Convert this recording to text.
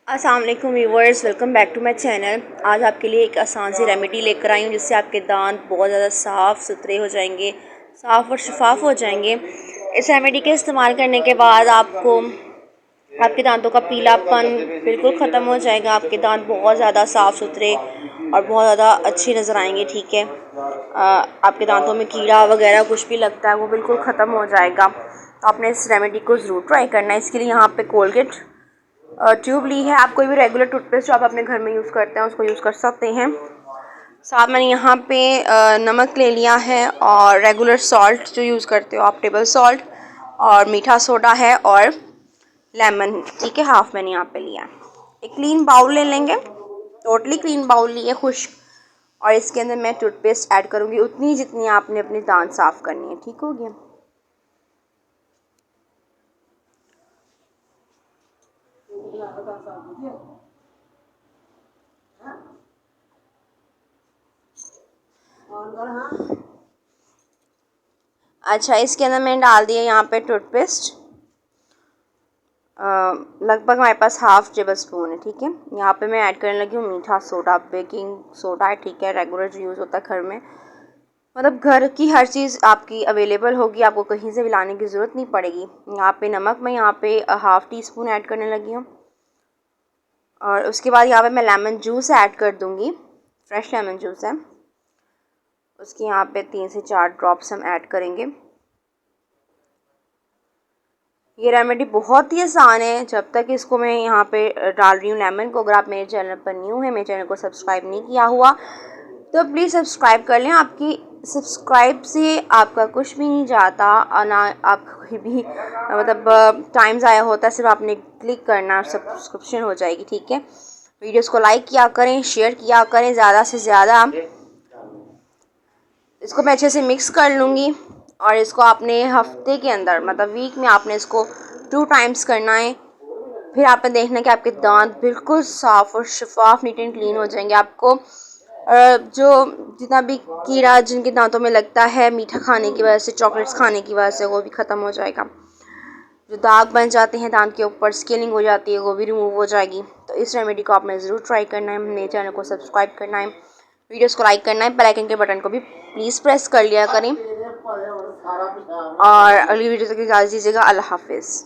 अस्सलाम वालेकुम viewers, welcome back to my channel. आज आपके लिए एक आसान सी रेमेडी लेकर आई हूँ जिससे आपके दांत बहुत ज़्यादा साफ़ सुथरे हो जाएंगे, साफ़ और शफाफ हो जाएंगे। इस रेमेडी के इस्तेमाल करने के बाद आपको आपके दांतों का पीलापन बिल्कुल ख़त्म हो जाएगा। आपके दांत बहुत ज़्यादा साफ़ सुथरे और बहुत ज़्यादा अच्छे नज़र आएंगे। ठीक है, आपके दांतों में कीड़ा वगैरह कुछ भी लगता है वो बिल्कुल ख़त्म हो जाएगा। तो आपने इस रेमेडी को ज़रूर ट्राई करना है। इसके लिए यहाँ पे कोलगेट ट्यूब ली है। आप कोई भी रेगुलर टूथपेस्ट जो आप अपने घर में यूज़ करते हैं उसको यूज़ कर सकते हैं। साथ मैंने यहाँ पे नमक ले लिया है और रेगुलर सॉल्ट जो यूज़ करते हो आप, टेबल सॉल्ट, और मीठा सोडा है और लेमन। ठीक है, हाफ मैंने यहाँ पे लिया। एक क्लीन बाउल ले लेंगे, टोटली क्लीन बाउल लिए खुश, और इसके अंदर मैं टूथपेस्ट ऐड करूँगी उतनी जितनी आपने अपने दांत साफ़ करनी है। ठीक हो गया। अच्छा, इसके अंदर मैंने डाल दिया यहाँ पे टूथपेस्ट, लगभग हमारे पास हाफ टेबल स्पून है। ठीक है, यहाँ पे मैं ऐड करने लगी हूँ मीठा सोडा, बेकिंग सोडा है। ठीक है, रेगुलर जो यूज़ होता है घर में, मतलब घर की हर चीज़ आपकी अवेलेबल होगी, आपको कहीं से भी लाने की ज़रूरत नहीं पड़ेगी। यहाँ पे नमक मैं यहाँ पे हाफ़ टी स्पून ऐड करने लगी हूँ, और उसके बाद यहाँ पे मैं लेमन जूस ऐड कर दूँगी। फ्रेश लेमन जूस है, उसके यहाँ पे 3 से 4 ड्रॉप्स हम ऐड करेंगे। ये रेमेडी बहुत ही आसान है। जब तक इसको मैं यहाँ पे डाल रही हूँ लेमन को, अगर आप मेरे चैनल पर न्यू हैं, मेरे चैनल को सब्सक्राइब नहीं किया हुआ तो प्लीज़ सब्सक्राइब कर लें। आपकी सब्सक्राइब से आपका कुछ भी नहीं जाता, ना आप कोई भी मतलब टाइम ज़ाया होता है, सिर्फ आपने क्लिक करना और सब्सक्रिप्शन हो जाएगी। ठीक है, वीडियोस को लाइक किया करें, शेयर किया करें ज़्यादा से ज़्यादा। इसको मैं अच्छे से मिक्स कर लूँगी और इसको आपने हफ्ते के अंदर, मतलब वीक में, आपने इसको 2 टाइम्स करना है। फिर आपने देखना है कि आपके दांत बिल्कुल साफ़ और शफाफ, नीट एंड क्लीन हो जाएंगे। आपको जो जितना भी कीड़ा जिनके दांतों में लगता है मीठा खाने की वजह से, चॉकलेट्स खाने की वजह से, वो भी ख़त्म हो जाएगा। जो दाग बन जाते हैं दांत के ऊपर, स्केलिंग हो जाती है, वो भी रिमूव हो जाएगी। तो इस रेमेडी को आपने ज़रूर ट्राई करना है। मेरे चैनल को सब्सक्राइब करना है, वीडियोस को लाइक करना है, बेल आइकन के बटन को भी प्लीज़ प्रेस कर लिया करें, और अगली वीडियो तक इजाज़त दीजिएगा। अल्लाह हाफिज़।